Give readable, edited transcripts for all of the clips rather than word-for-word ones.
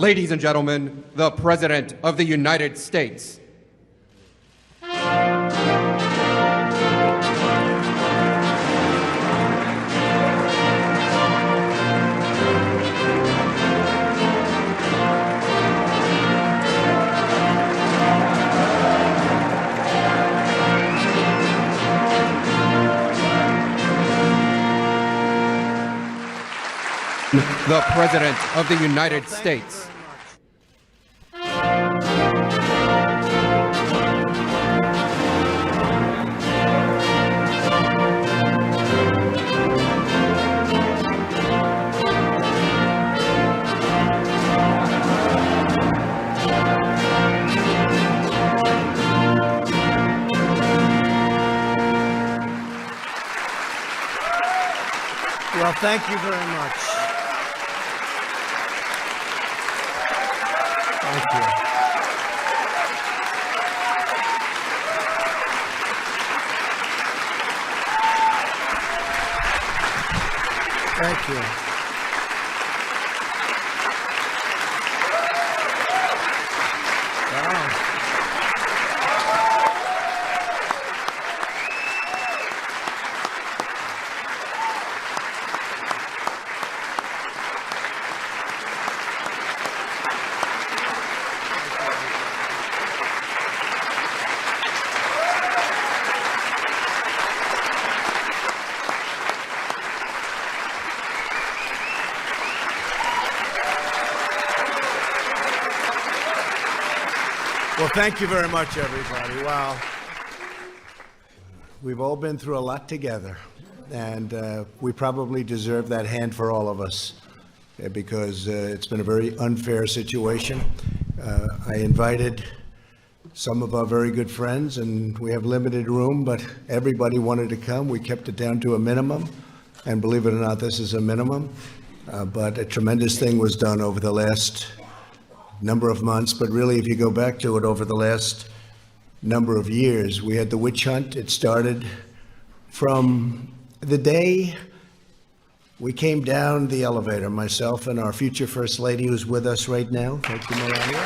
Ladies and gentlemen, the President of the United States. The President of the United States. Well, thank you very much. Thank you. Thank you. Wow. Well, thank you very much, everybody. Wow. We've all been through a lot together, and we probably deserve that hand for all of us because it's been a very unfair situation. I invited some of our very good friends, and we have limited room, but everybody wanted to come. We kept it down to a minimum, and believe it or not, this is a minimum, but a tremendous thing was done over the last number of months, but really, if you go back to it over the last number of years, we had the witch hunt. It started from the day we came down the elevator, myself and our future First Lady, who's with us right now. Thank you, Melania.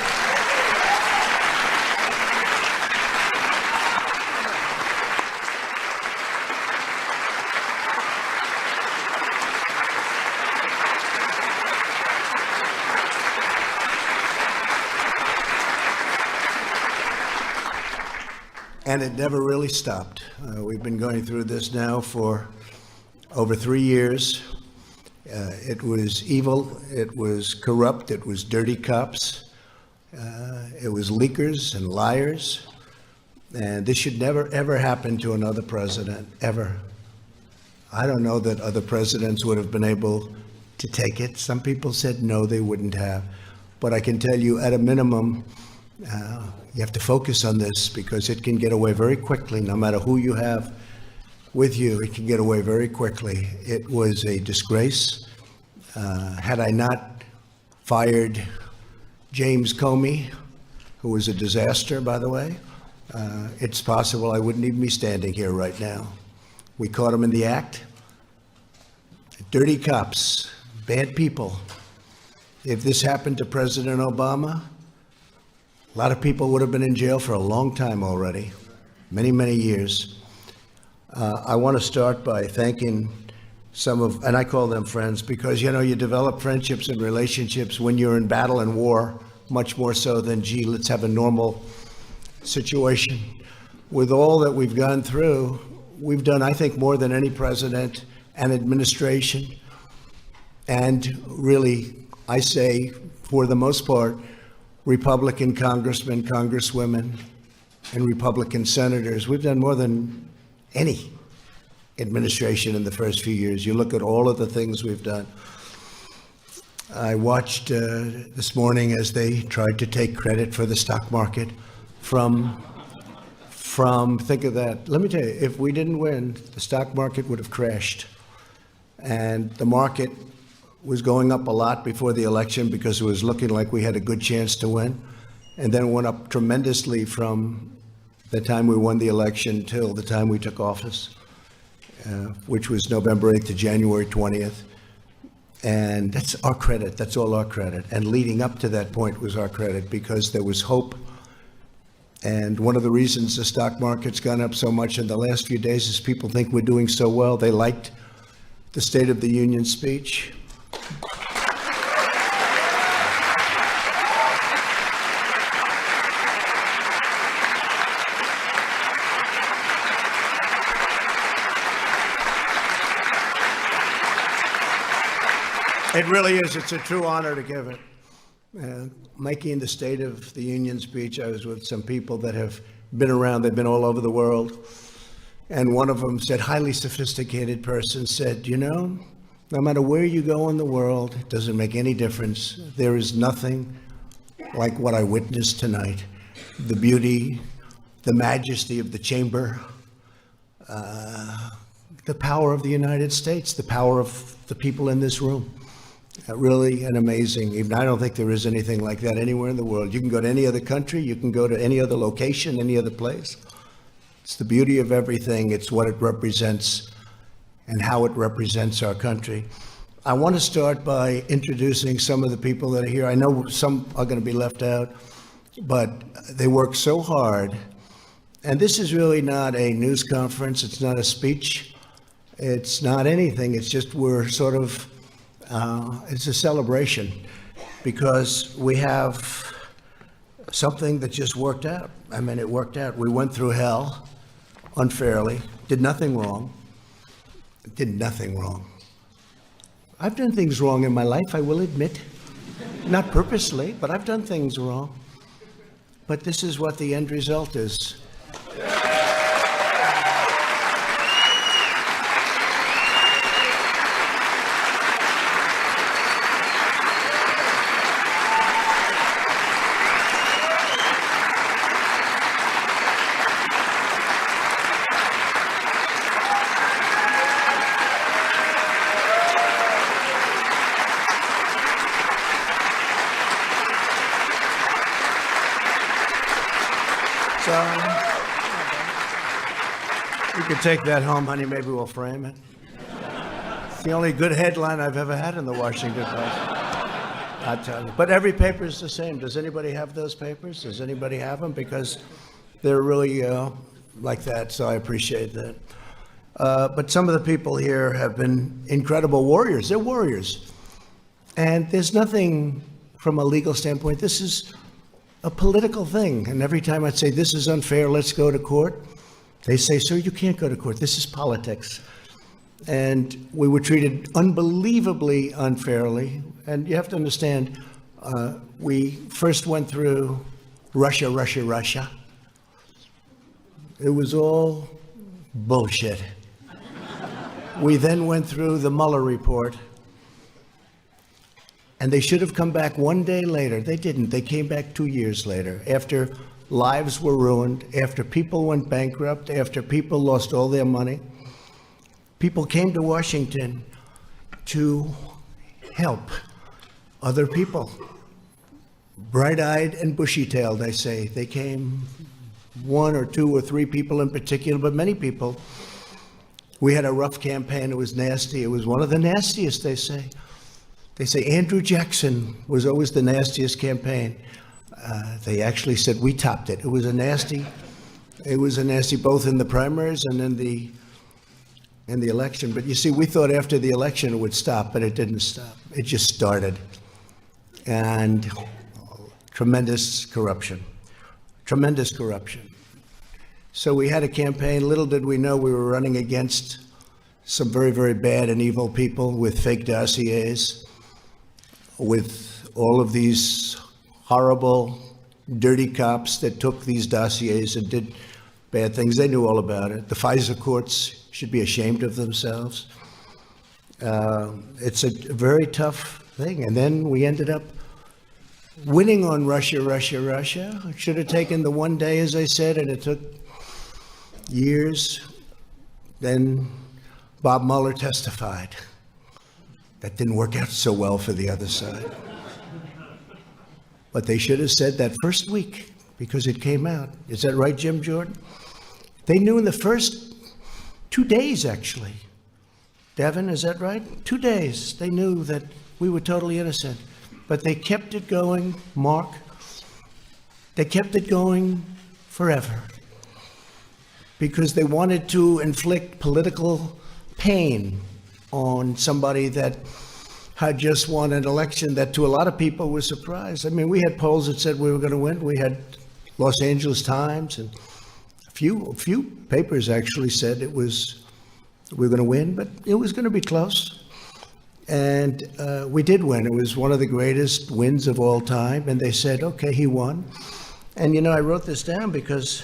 And it never really stopped. We've been going through this now for over 3 years. It was evil, it was corrupt, it was dirty cops, it was leakers and liars. And this should never, ever happen to another president, ever. I don't know that other presidents would have been able to take it. Some people said no, they wouldn't have. But I can tell you, at a minimum, you have to focus on this because it can get away very quickly. No matter who you have with you, it can get away very quickly. It was a disgrace. Had I not fired James Comey, who was a disaster, by the way, it's possible I wouldn't even be standing here right now. We caught him in the act. Dirty cops, bad people. If this happened to President Obama, a lot of people would have been in jail for a long time already, many, many years. I want to start by thanking some of, and I call them friends, because, you know, you develop friendships and relationships when you're in battle and war, much more so than, gee, let's have a normal situation. With all that we've gone through, we've done, I think, more than any president and administration. And really, I say, for the most part, Republican congressmen, congresswomen, and Republican senators. We've done more than any administration in the first few years. You look at all of the things we've done. I watched this morning as they tried to take credit for the stock market from, think of that. Let me tell you, if we didn't win, the stock market would have crashed. And the market was going up a lot before the election because it was looking like we had a good chance to win. And then it went up tremendously from the time we won the election till the time we took office, which was November 8th to January 20th. And that's our credit. That's all our credit. And leading up to that point was our credit because there was hope. And one of the reasons the stock market's gone up so much in the last few days is people think we're doing so well. They liked the State of the Union speech. It really is. It's a true honor to give it. Making the State of the Union speech, I was with some people that have been around. They've been all over the world. And one of them said, highly sophisticated person said, you know, no matter where you go in the world, it doesn't make any difference. There is nothing like what I witnessed tonight. The beauty, the majesty of the chamber, the power of the United States, the power of the people in this room. Really an amazing, even I don't think there is anything like that anywhere in the world. You can go to any other country, you can go to any other location, any other place. It's the beauty of everything. It's what it represents and how it represents our country. I want to start by introducing some of the people that are here. I know some are going to be left out, but they work so hard. And this is really not a news conference. It's not a speech. It's not anything. It's just we're sort of, it's a celebration because we have something that just worked out. I mean, it worked out. We went through hell unfairly, did nothing wrong, did nothing wrong. I've done things wrong in my life, I will admit. Not purposely, but I've done things wrong. But this is what the end result is. You can take that home, honey. Maybe we'll frame it. It's the only good headline I've ever had in the Washington Post. I tell you. But every paper is the same. Does anybody have those papers? Does anybody have them? Because they're really like that, so I appreciate that. But some of the people here have been incredible warriors. They're warriors. And there's nothing from a legal standpoint. This is a political thing. And every time I'd say, this is unfair, let's go to court, they say, sir, you can't go to court. This is politics. And we were treated unbelievably unfairly. And you have to understand, we first went through Russia. It was all bullshit. We then went through the Mueller report. And they should have come back one day later. They didn't. They came back 2 years later, after lives were ruined, after people went bankrupt, after people lost all their money. People came to Washington to help other people. Bright-eyed and bushy-tailed, I say. They came, 1 or 2 or 3 people in particular, but many people. We had a rough campaign. It was nasty. It was one of the nastiest, they say. They say Andrew Jackson was always the nastiest campaign. They actually said we topped it. It was a nasty, both in the primaries and in the election. But you see, we thought after the election it would stop, but it didn't stop. It just started. And tremendous corruption. So we had a campaign. Little did we know we were running against some very, very bad and evil people with fake dossiers, with all of these horrible, dirty cops that took these dossiers and did bad things. They knew all about it. The FISA courts should be ashamed of themselves. It's a very tough thing. And then we ended up winning on Russia. It should have taken the one day, as I said, and it took years. Then Bob Mueller testified. That didn't work out so well for the other side. But they should have said that first week, because it came out. Is that right, Jim Jordan? They knew in the first 2 days, actually, Devin, is that right? 2 days. They knew that we were totally innocent. But they kept it going, Mark. They kept it going forever because they wanted to inflict political pain on somebody that had just won an election that to a lot of people was surprised. I mean, we had polls that said we were going to win. We had Los Angeles Times and a few papers actually said we were going to win, but it was going to be close. And we did win. It was one of the greatest wins of all time. And they said, okay, he won. And, you know, I wrote this down because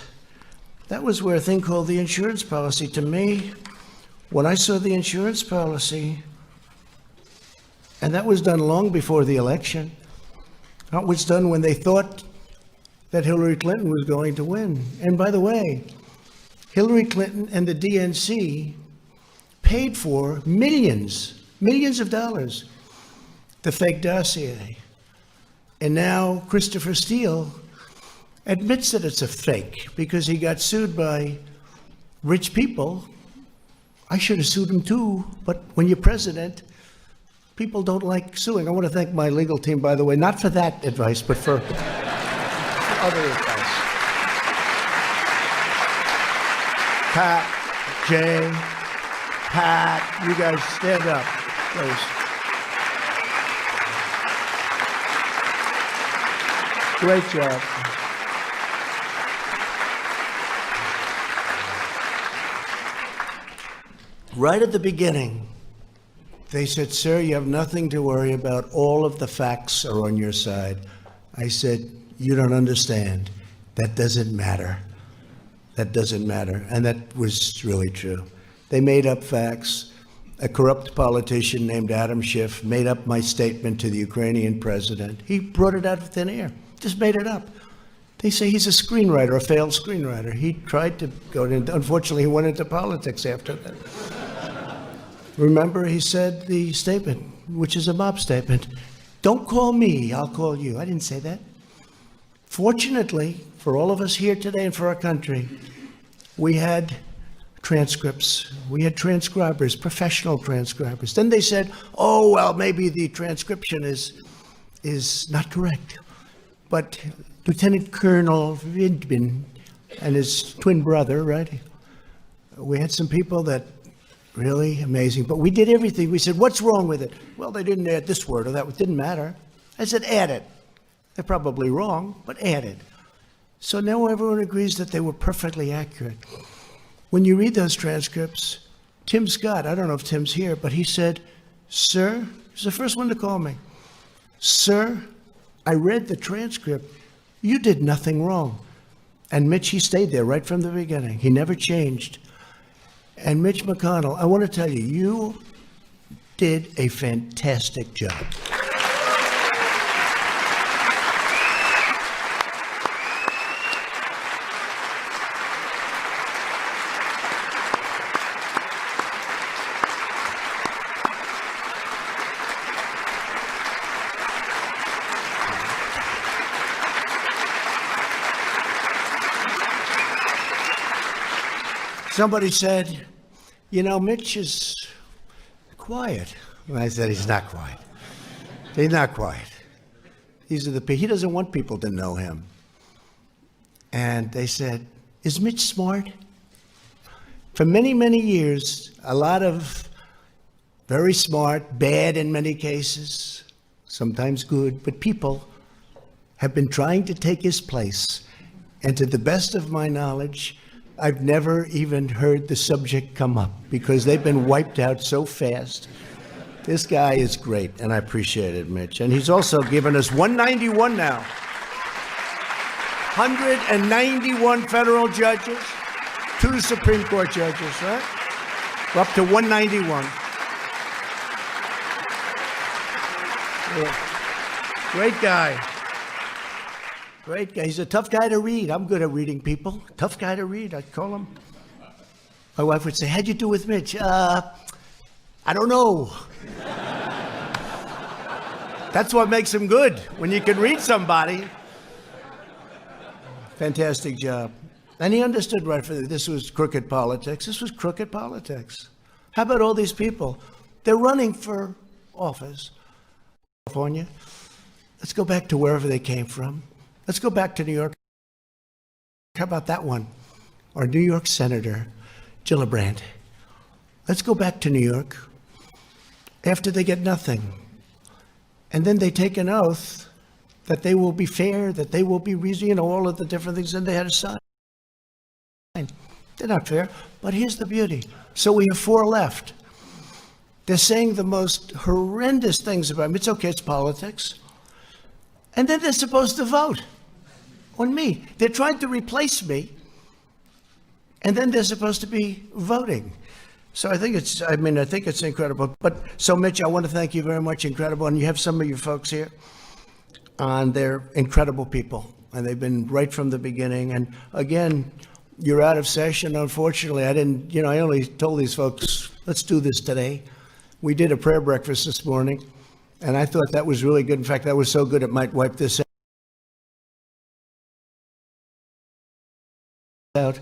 that was where a thing called the insurance policy. To me, when I saw the insurance policy, and that was done long before the election, that was done when they thought that Hillary Clinton was going to win. And by the way, Hillary Clinton and the DNC paid for millions of dollars, the fake dossier. And now Christopher Steele admits that it's a fake because he got sued by rich people. I should have sued him too, but when you're president, people don't like suing. I want to thank my legal team, by the way, not for that advice, but for other advice. Pat, Jay, Pat, you guys stand up, please. Great job. Right at the beginning, they said, sir, you have nothing to worry about. All of the facts are on your side. I said, you don't understand. That doesn't matter. That doesn't matter. And that was really true. They made up facts. A corrupt politician named Adam Schiff made up my statement to the Ukrainian president. He brought it out of thin air, just made it up. They say he's a screenwriter, a failed screenwriter. He tried to go into, unfortunately, he went into politics after that. Remember, he said the statement, which is a mob statement, don't call me, I'll call you. I didn't say that. Fortunately, for all of us here today and for our country, we had transcripts. We had transcribers, professional transcribers. Then they said, oh, well, maybe the transcription is not correct. But Lieutenant Colonel Vidbin and his twin brother, right? We had some people that really amazing. But we did everything. We said, what's wrong with it? Well, they didn't add this word or that. It didn't matter. I said, add it. They're probably wrong, but add it. So now everyone agrees that they were perfectly accurate. When you read those transcripts, Tim Scott, I don't know if Tim's here, but he said, sir, he's the first one to call me. Sir, I read the transcript. You did nothing wrong. And Mitch, he stayed there right from the beginning. He never changed. And Mitch McConnell, I want to tell you, you did a fantastic job. Somebody said, you know, Mitch is quiet. And I said, he's not quiet. He's not quiet. He doesn't want people to know him. And they said, is Mitch smart? For many, many years, a lot of very smart, bad in many cases, sometimes good, but people have been trying to take his place. And to the best of my knowledge, I've never even heard the subject come up because they've been wiped out so fast. This guy is great, and I appreciate it, Mitch. And he's also given us 191 now. 191 federal judges, 2 Supreme Court judges, right? We're up to 191. Yeah. Great guy. Great guy. He's a tough guy to read. I'm good at reading people. Tough guy to read, I'd call him. My wife would say, how'd you do with Mitch? I don't know. That's what makes him good, when you can read somebody. Fantastic job. And he understood right from this was crooked politics. This was crooked politics. How about all these people? They're running for office. California. Let's go back to wherever they came from. Let's go back to New York. How about that one? Our New York Senator, Gillibrand. Let's go back to New York after they get nothing. And then they take an oath that they will be fair, that they will be reasonable, all of the different things, and they had a sign. They're not fair, but here's the beauty. So we have 4 left. They're saying the most horrendous things about me. It's okay, it's politics. And then they're supposed to vote on me. They're trying to replace me, and then they're supposed to be voting. So I think it's incredible. But so Mitch, I want to thank you very much, incredible. And you have some of your folks here, and they're incredible people. And they've been right from the beginning. And again, you're out of session. Unfortunately, I only told these folks, let's do this today. We did a prayer breakfast this morning, and I thought that was really good. In fact, that was so good it might wipe this out.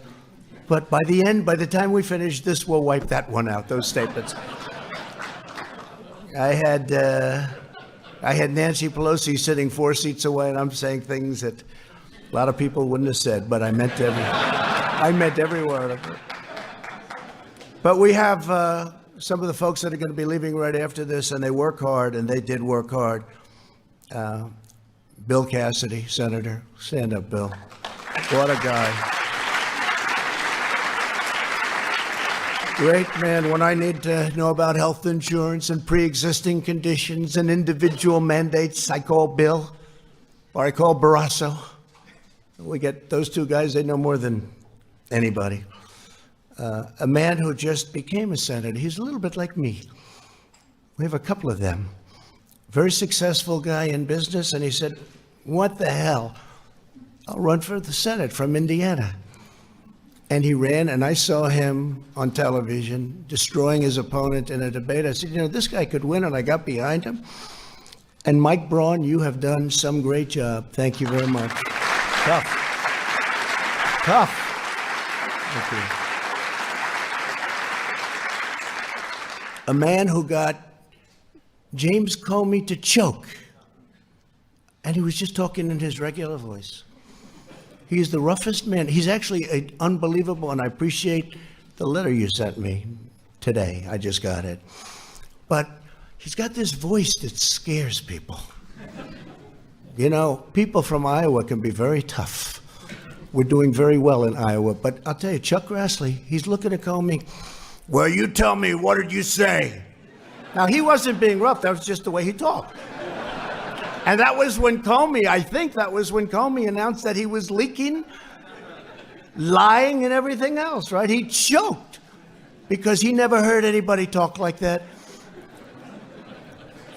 But by the time we finish, this will wipe that one out, those statements. I had Nancy Pelosi sitting 4 seats away, and I'm saying things that a lot of people wouldn't have said, but I meant every word of it. But we have some of the folks that are going to be leaving right after this, and they work hard, and they did work hard. Bill Cassidy, Senator. Stand up, Bill. What a guy. Great man. When I need to know about health insurance and pre-existing conditions and individual mandates, I call Bill, or I call Barrasso. We get those 2 guys, they know more than anybody. A man who just became a senator. He's a little bit like me. We have a couple of them. Very successful guy in business, and he said, what the hell? I'll run for the Senate from Indiana. And he ran, and I saw him on television destroying his opponent in a debate. I said, this guy could win, and I got behind him. And Mike Braun, you have done some great job. Thank you very much. Tough. Thank you. A man who got James Comey to choke, and he was just talking in his regular voice. He's the roughest man. He's actually unbelievable, and I appreciate the letter you sent me today. I just got it. But he's got this voice that scares people. People from Iowa can be very tough. We're doing very well in Iowa. But I'll tell you, Chuck Grassley, he's looking at Comey. Well, you tell me, what did you say? Now, he wasn't being rough. That was just the way he talked. And that was when Comey announced that he was leaking, lying, and everything else, right? He choked because he never heard anybody talk like that.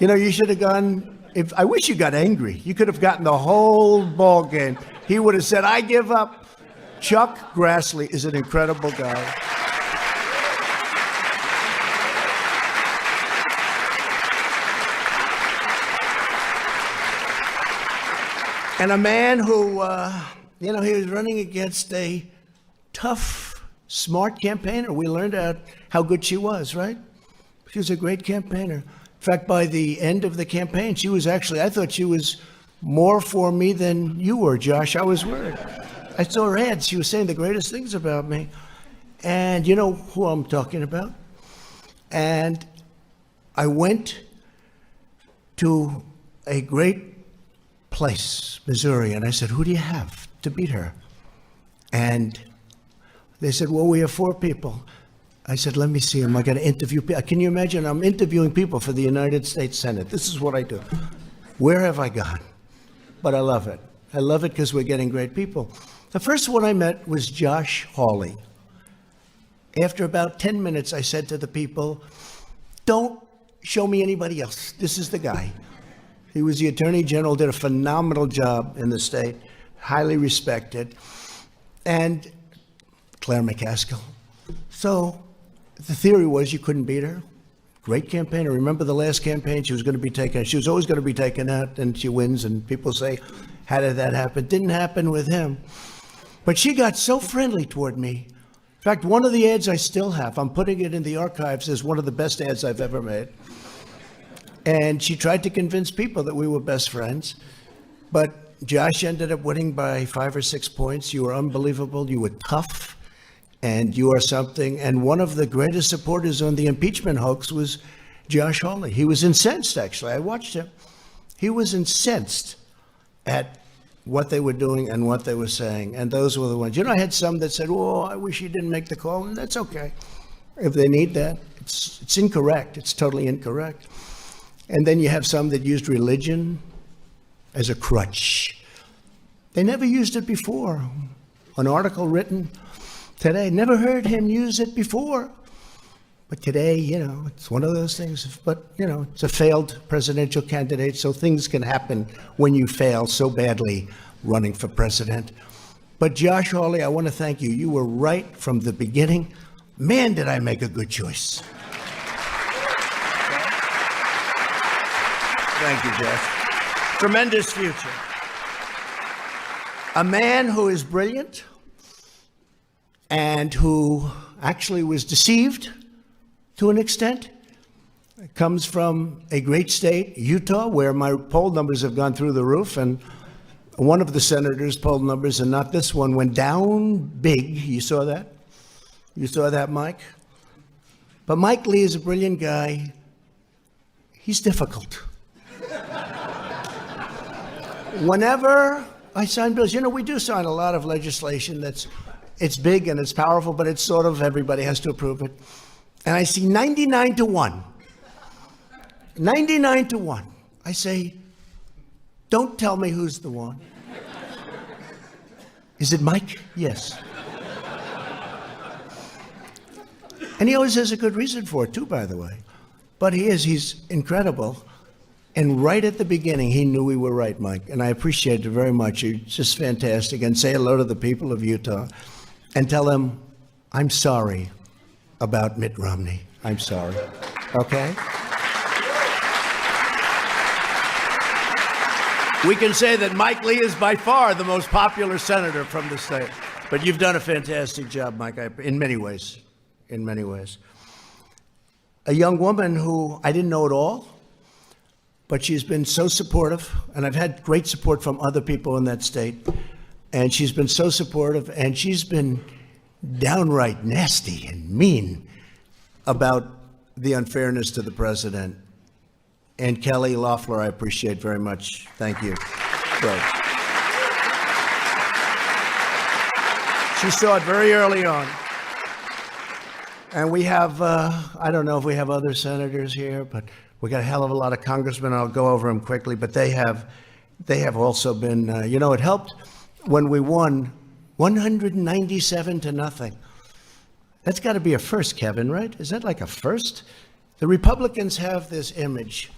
You should have gone, I wish you got angry. You could have gotten the whole ball game. He would have said, I give up. Chuck Grassley is an incredible guy. And a man who, he was running against a tough, smart campaigner. We learned out how good she was, right? She was a great campaigner. In fact, by the end of the campaign, I thought she was more for me than you were, Josh. I was worried. I saw her ads. She was saying the greatest things about me. And you know who I'm talking about? And I went to a great place, Missouri, and I said, who do you have to beat her? And they said, well, we have 4 people. I said, let me see them. I got to interview people. Can you imagine? I'm interviewing people for the United States Senate. This is what I do. Where have I gone? But I love it. I love it because we're getting great people. The first one I met was Josh Hawley. After about 10 minutes, I said to the people, don't show me anybody else. This is the guy. He was the Attorney General, did a phenomenal job in the state, highly respected. And Claire McCaskill. So the theory was you couldn't beat her. Great campaigner. Remember the last campaign? She was always going to be taken out, and she wins. And people say, how did that happen? Didn't happen with him. But she got so friendly toward me In fact, one of the ads I still have, I'm putting it in the archives as one of the best ads I've ever made. And she tried to convince people that we were best friends. But Josh ended up winning by 5 or 6 points. You were unbelievable. You were tough. And you are something. And one of the greatest supporters on the impeachment hoax was Josh Hawley. He was incensed, actually. I watched him. He was incensed at what they were doing and what they were saying. And those were the ones. You know, I had some that said, oh, I wish he didn't make the call. And that's okay. If they need that, it's incorrect. It's totally incorrect. And then you have some that used religion as a crutch. They never used it before. An article written today, never heard him use it before. But today, you know, it's one of those things. But, you know, it's a failed presidential candidate, so things can happen when you fail so badly running for president. But Josh Hawley, I want to thank you. You were right from the beginning. Man, did I make a good choice. Thank you, Josh. Tremendous future. A man who is brilliant and who actually was deceived to an extent, comes from a great state, Utah, where my poll numbers have gone through the roof, and one of the senators' poll numbers, and not this one, went down big. You saw that? You saw that, Mike? But Mike Lee is a brilliant guy. He's difficult. Whenever I sign bills, you know, we do sign a lot of legislation it's big and it's powerful, but it's sort of everybody has to approve it. And I see 99 to 1. 99 to 1. I say, don't tell me who's the one. Is it Mike? Yes. And he always has a good reason for it, too, by the way. But he's incredible. And right at the beginning, he knew we were right, Mike. And I appreciate it very much. You're just fantastic. And say hello to the people of Utah and tell them, I'm sorry about Mitt Romney. I'm sorry. Okay? We can say that Mike Lee is by far the most popular senator from the state. But you've done a fantastic job, Mike, in many ways. In many ways. A young woman who I didn't know at all, but she's been so supportive, and I've had great support from other people in that state, and she's been so supportive, and she's been downright nasty and mean about the unfairness to the president. And Kelly Loeffler, I appreciate very much. Thank you. Great. She saw it very early on. And we have, I don't know if we have other senators here, but we got a hell of a lot of congressmen. I'll go over them quickly, but they have also been, you know, it helped when we won 197 to nothing. That's got to be a first, Kevin, right? Is that like a first? The Republicans have this image.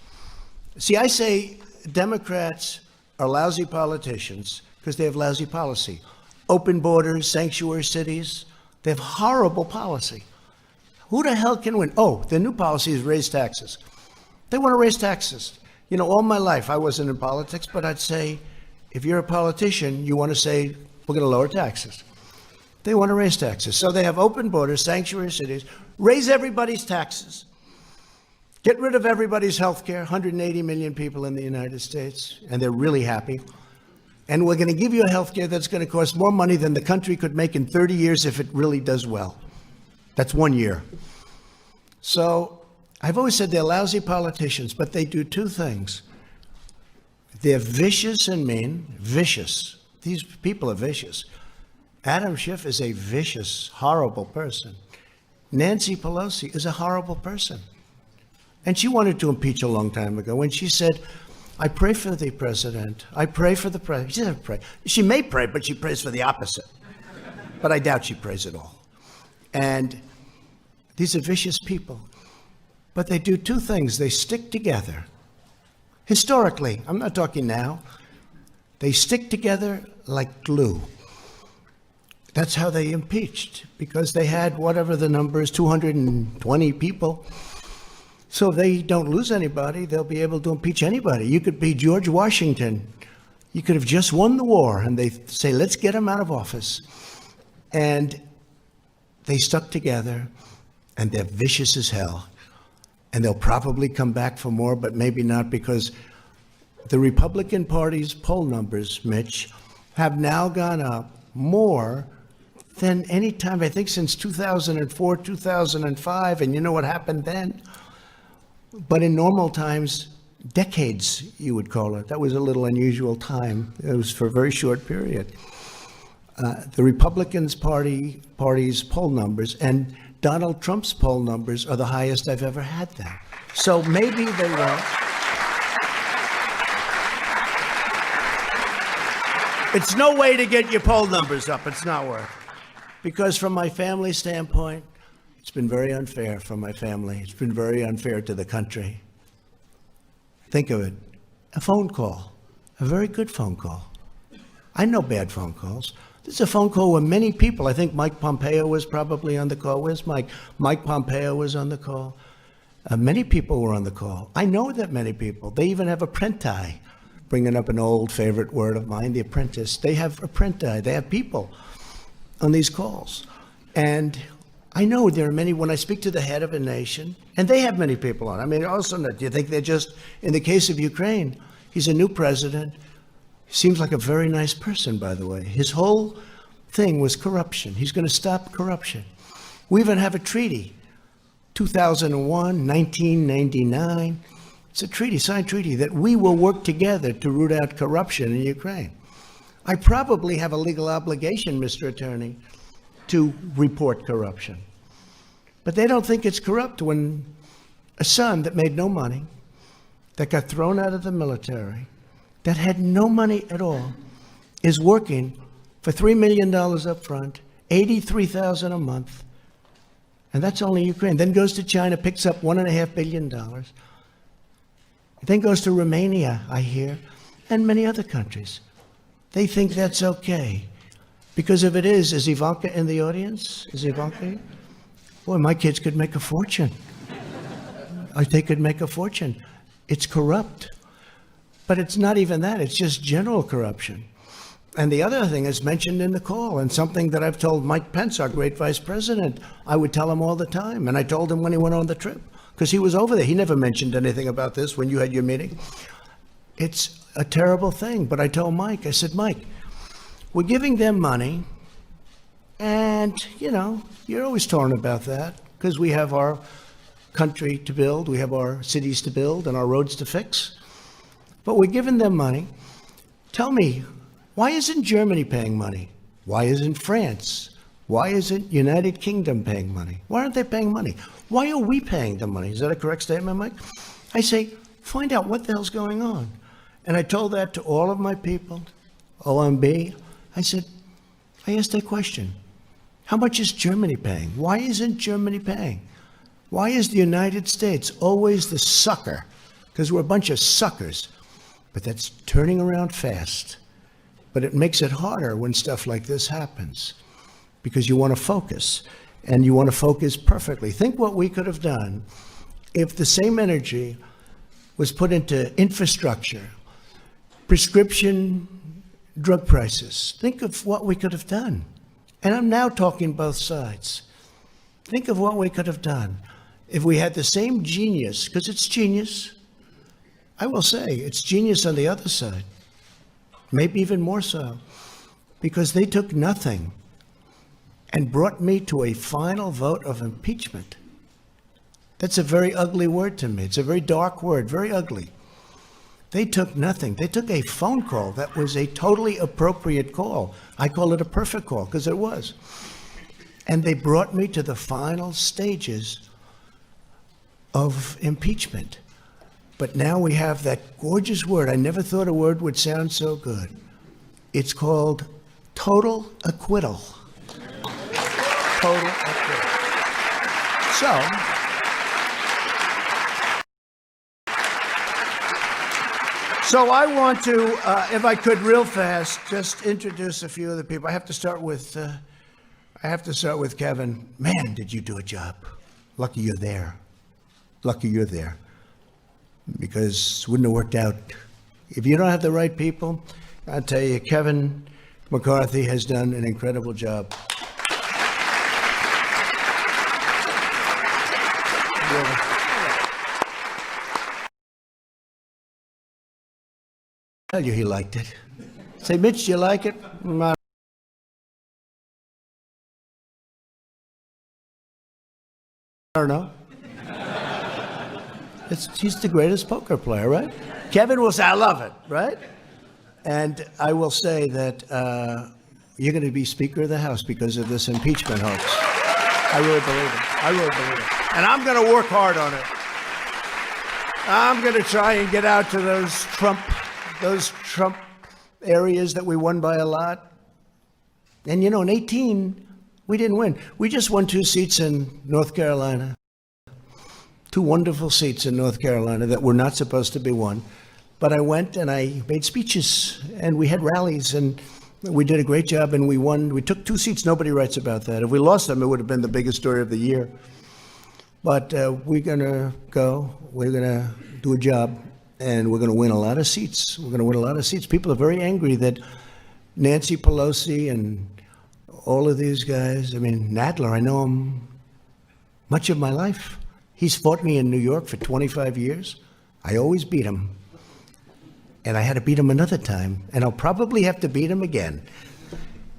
See, I say Democrats are lousy politicians because they have lousy policy. Open borders, sanctuary cities, they have horrible policy. Who the hell can win? Oh, the new policy is raise taxes. They want to raise taxes. You know, all my life, I wasn't in politics, but I'd say, if you're a politician, you want to say, we're going to lower taxes. They want to raise taxes. So they have open borders, sanctuary cities, raise everybody's taxes, get rid of everybody's health care, 180 million people in the United States, and they're really happy. And we're going to give you a health care that's going to cost more money than the country could make in 30 years if it really does well. That's 1 year. So I've always said they're lousy politicians, but they do two things. They're vicious and mean. Vicious. These people are vicious. Adam Schiff is a vicious, horrible person. Nancy Pelosi is a horrible person. And she wanted to impeach a long time ago when she said, I pray for the president. I pray for the president. She doesn't pray. She may pray, but she prays for the opposite. But I doubt she prays at all. And these are vicious people. But they do two things. They stick together. Historically, I'm not talking now. They stick together like glue. That's how they impeached, because they had whatever the number is, 220 people. So if they don't lose anybody, they'll be able to impeach anybody. You could be George Washington. You could have just won the war, and they say, let's get him out of office. And they stuck together, and they're vicious as hell. And they'll probably come back for more, but maybe not, because the Republican Party's poll numbers, Mitch, have now gone up more than any time, I think, since 2004, 2005. And you know what happened then? But in normal times, decades, you would call it. That was a little unusual time. It was for a very short period. The Republicans Party's poll numbers and Donald Trump's poll numbers are the highest I've ever had there. So maybe they won't. It's no way to get your poll numbers up. It's not worth it. Because from my family standpoint, it's been very unfair for my family. It's been very unfair to the country. Think of it. A phone call. A very good phone call. I know bad phone calls. This is a phone call where many people, I think Mike Pompeo was probably on the call. Where's Mike? Mike Pompeo was on the call. Many people were on the call. I know that many people. They even have apprenti, bringing up an old favorite word of mine, the apprentice. They have apprenti. They have people on these calls. And I know there are many, when I speak to the head of a nation, and they have many people on. I mean, also, do you think they're just, in the case of Ukraine, he's a new president. Seems like a very nice person, by the way. His whole thing was corruption. He's going to stop corruption. We even have a treaty, 2001, 1999. It's a treaty, signed treaty, that we will work together to root out corruption in Ukraine. I probably have a legal obligation, Mr. Attorney, to report corruption. But they don't think it's corrupt when a son that made no money, that got thrown out of the military, that had no money at all, is working for $3 million up front, $83,000 a month, and that's only Ukraine. Then goes to China, picks up $1.5 billion. Then goes to Romania, I hear, and many other countries. They think that's okay. Because if it is Ivanka in the audience? Is Ivanka here? Boy, my kids could make a fortune. They could make a fortune. It's corrupt. But it's not even that. It's just general corruption. And the other thing is mentioned in the call, and something that I've told Mike Pence, our great vice president, I would tell him all the time. And I told him when he went on the trip, because he was over there. He never mentioned anything about this when you had your meeting. It's a terrible thing. But I told Mike, I said, Mike, we're giving them money, and, you know, you're always torn about that, because we have our country to build, we have our cities to build, and our roads to fix. But we're giving them money. Tell me, why isn't Germany paying money? Why isn't France? Why isn't United Kingdom paying money? Why aren't they paying money? Why are we paying the money? Is that a correct statement, Mike? I say, find out what the hell's going on. And I told that to all of my people, OMB. I said, I asked that question. How much is Germany paying? Why isn't Germany paying? Why is the United States always the sucker? Because we're a bunch of suckers. But that's turning around fast. But it makes it harder when stuff like this happens, because you want to focus, and you want to focus perfectly. Think what we could have done if the same energy was put into infrastructure, prescription drug prices. Think of what we could have done. And I'm now talking both sides. Think of what we could have done if we had the same genius, because it's genius. I will say it's genius on the other side, maybe even more so, because they took nothing and brought me to a final vote of impeachment. That's a very ugly word to me. It's a very dark word, very ugly. They took nothing. They took a phone call that was a totally appropriate call. I call it a perfect call, because it was. And they brought me to the final stages of impeachment. But now we have that gorgeous word. I never thought a word would sound so good. It's called total acquittal. Total acquittal. So I want to, if I could, real fast, just introduce a few of the people. I have to start with Kevin. Man, did you do a job? Lucky you're there. Lucky you're there. Because it wouldn't have worked out. If you don't have the right people, I'll tell you, Kevin McCarthy has done an incredible job. tell you he liked it. Say, Mitch, do you like it? I don't know. He's the greatest poker player, right? Kevin will say, I love it, right? And I will say that you're going to be Speaker of the House because of this impeachment hoax. I really believe it. I really believe it. And I'm going to work hard on it. I'm going to try and get out to those Trump areas that we won by a lot. And, in 18, we didn't win. We just won 2 seats in North Carolina. 2 wonderful seats in North Carolina that were not supposed to be won. But I went and I made speeches and we had rallies and we did a great job and we won. We took 2 seats. Nobody writes about that. If we lost them, it would have been the biggest story of the year. But we're going to go. We're going to do a job and we're going to win a lot of seats. We're going to win a lot of seats. People are very angry that Nancy Pelosi and all of these guys, Nadler, I know him much of my life. He's fought me in New York for 25 years. I always beat him. And I had to beat him another time. And I'll probably have to beat him again.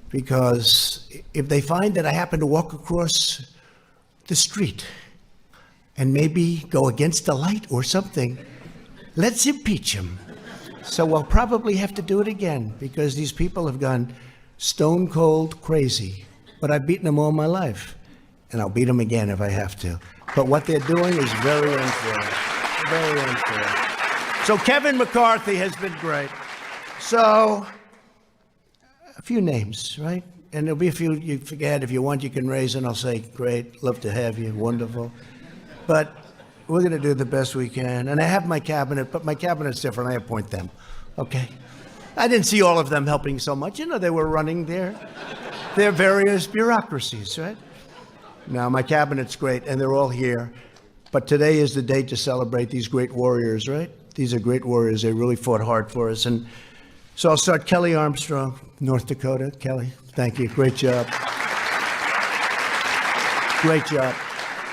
Because if they find that I happen to walk across the street and maybe go against the light or something, let's impeach him. So I'll probably have to do it again because these people have gone stone cold crazy. But I've beaten them all my life. And I'll beat them again if I have to. But what they're doing is very unfair. Very unfair. So Kevin McCarthy has been great. So a few names, right? And there'll be a few you forget. If you want, you can raise and I'll say, great, love to have you, wonderful. But we're going to do the best we can. And I have my cabinet, but my cabinet's different. I appoint them, okay? I didn't see all of them helping so much. They were running their various bureaucracies, right? Now, my cabinet's great, and they're all here. But today is the day to celebrate these great warriors, right? These are great warriors. They really fought hard for us. And so I'll start Kelly Armstrong, North Dakota. Kelly, thank you. Great job. Great job.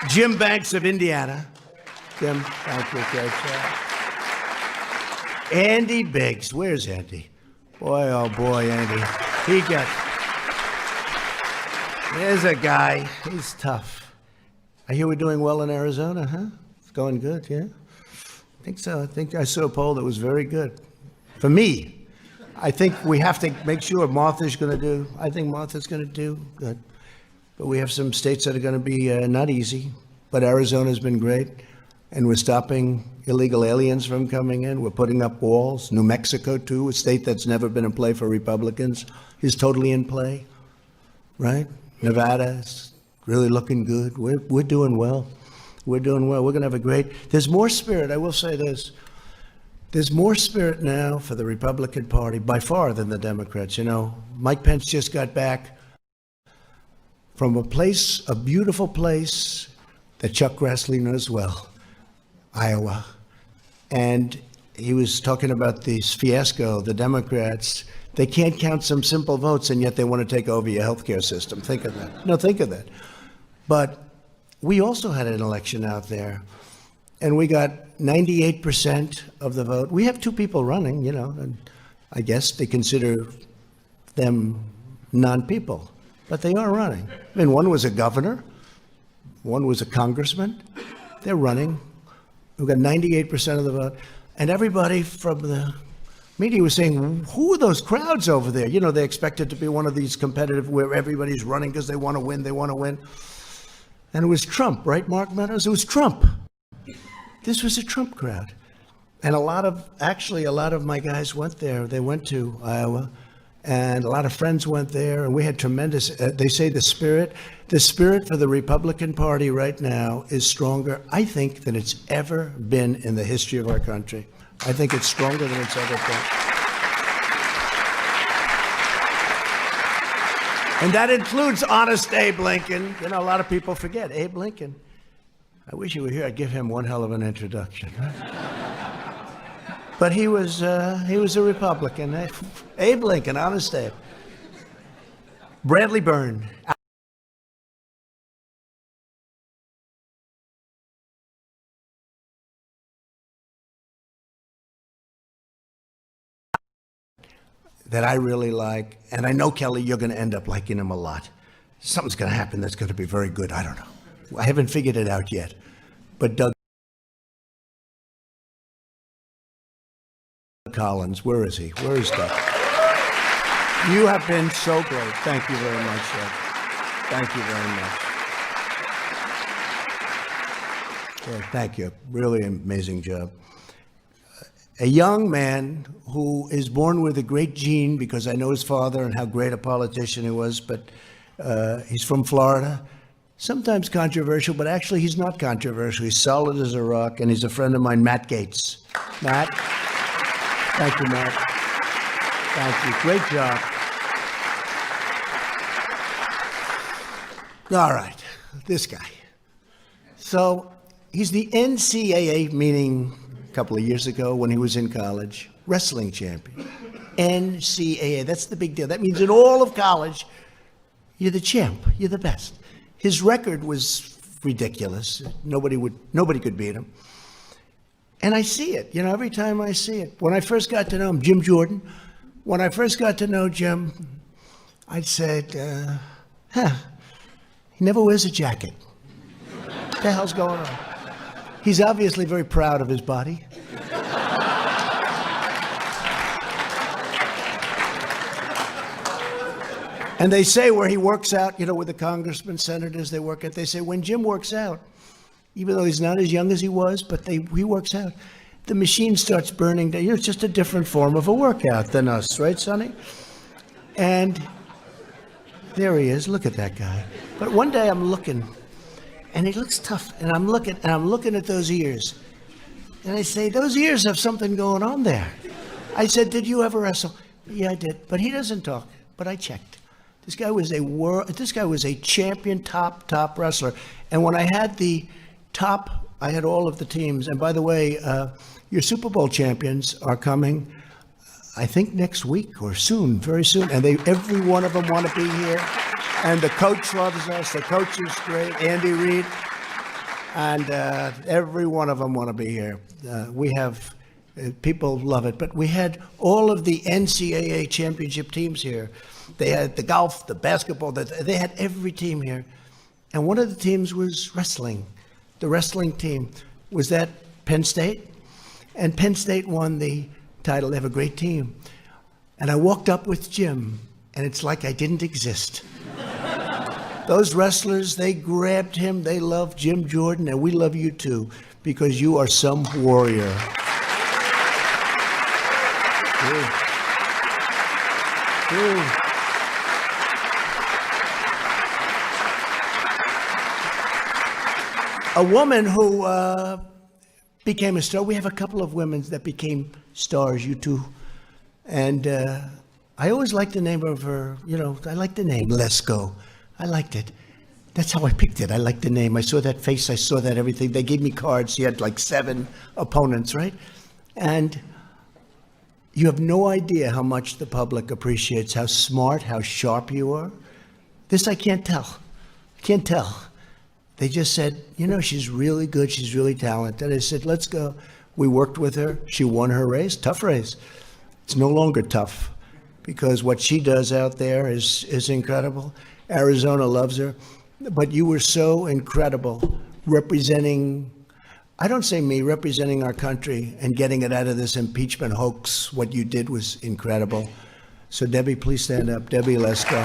Jim Banks of Indiana. Jim, thank you. Great job. Andy Biggs. Where's Andy? Boy, oh boy, Andy. There's a guy. He's tough. I hear we're doing well in Arizona, huh? It's going good, yeah? I think so. I think I saw a poll that was very good. For me, I think we have to make sure Martha's going to do, I think Martha's going to do good. But we have some states that are going to be not easy. But Arizona's been great. And we're stopping illegal aliens from coming in. We're putting up walls. New Mexico, too, a state that's never been in play for Republicans, is totally in play, right? Nevada's really looking good. We're doing well. We're doing well. We're going to have a great, there's more spirit. I will say this. There's more spirit now for the Republican Party by far than the Democrats. Mike Pence just got back from a beautiful place that Chuck Grassley knows well, Iowa. And he was talking about this fiasco, the Democrats. They can't count some simple votes, and yet they want to take over your healthcare system. Think of that. No, think of that. But we also had an election out there, and we got 98% of the vote. We have 2 people running, and I guess they consider them non-people, but they are running. One was a governor, one was a congressman. They're running. We've got 98% of the vote, and everybody from the media was saying, who are those crowds over there? They expect it to be one of these competitive where everybody's running because they want to win, And it was Trump, right, Mark Meadows? It was Trump. This was a Trump crowd. And a lot of my guys went there. They went to Iowa, and a lot of friends went there, and we had tremendous, they say the spirit for the Republican Party right now is stronger, I think, than it's ever been in the history of our country. I think it's stronger than it's ever been. And that includes honest Abe Lincoln. A lot of people forget Abe Lincoln. I wish he were here. I'd give him one hell of an introduction. Right? But he was a Republican. Abe Lincoln, honest Abe. Bradley Byrne. that I really like. And I know, Kelly, you're going to end up liking him a lot. Something's going to happen that's going to be very good. I don't know. I haven't figured it out yet. But Doug Collins, where is he? Where is Doug? You have been so great. Thank you very much, Doug. Thank you very much. Yeah, thank you. Really amazing job. A young man who is born with a great gene, because I know his father and how great a politician he was, but he's from Florida. Sometimes controversial, but actually he's not controversial. He's solid as a rock, and he's a friend of mine, Matt Gaetz. Matt? Thank you, Matt. Thank you. Great job. All right, this guy. So he's the NCAA, meaning a couple of years ago when he was in college, wrestling champion. NCAA, that's the big deal. That means in all of college, you're the champ, you're the best. His record was ridiculous. Nobody could beat him. And I see it, every time I see it. When I first got to know him, Jim Jordan, when I first got to know Jim, I said, he never wears a jacket. What the hell's going on? He's obviously very proud of his body. And they say where he works out, with the congressmen, senators, they say when Jim works out, even though he's not as young as he was, but he works out, the machine starts burning down. It's just a different form of a workout than us, right, Sonny? And there he is. Look at that guy. But one day I'm looking, and he looks tough, and I'm looking at those ears. And I say, those ears have something going on there. I said, did you ever wrestle? Yeah, I did. But he doesn't talk. But I checked. This guy was a champion, top wrestler. And when I had I had all of the teams. And by the way, your Super Bowl champions are coming, I think next week or soon, very soon. And every one of them want to be here. And the coach loves us. The coach is great, Andy Reid. And every one of them want to be here. We have, people love it. But we had all of the NCAA championship teams here. They had the golf, the basketball, they had every team here. And one of the teams was wrestling. The wrestling team was at Penn State. And Penn State won the title. They have a great team. And I walked up with Jim, and it's like I didn't exist. Those wrestlers, they grabbed him. They love Jim Jordan, and we love you too, because you are some warrior. A woman who became a star. We have a couple of women that became stars, you two. And I always liked the name of her, I liked the name, Lesko. I liked it. That's how I picked it. I liked the name. I saw that face. I saw that everything. They gave me cards. She had like 7 opponents, right? And you have no idea how much the public appreciates how smart, how sharp you are. This I can't tell. I can't tell. They just said, she's really good. She's really talented. I said, let's go. We worked with her. She won her race. Tough race. It's no longer tough because what she does out there is incredible. Arizona loves her. But you were so incredible representing, I don't say me, representing our country and getting it out of this impeachment hoax. What you did was incredible. So Debbie, please stand up. Debbie Lesko.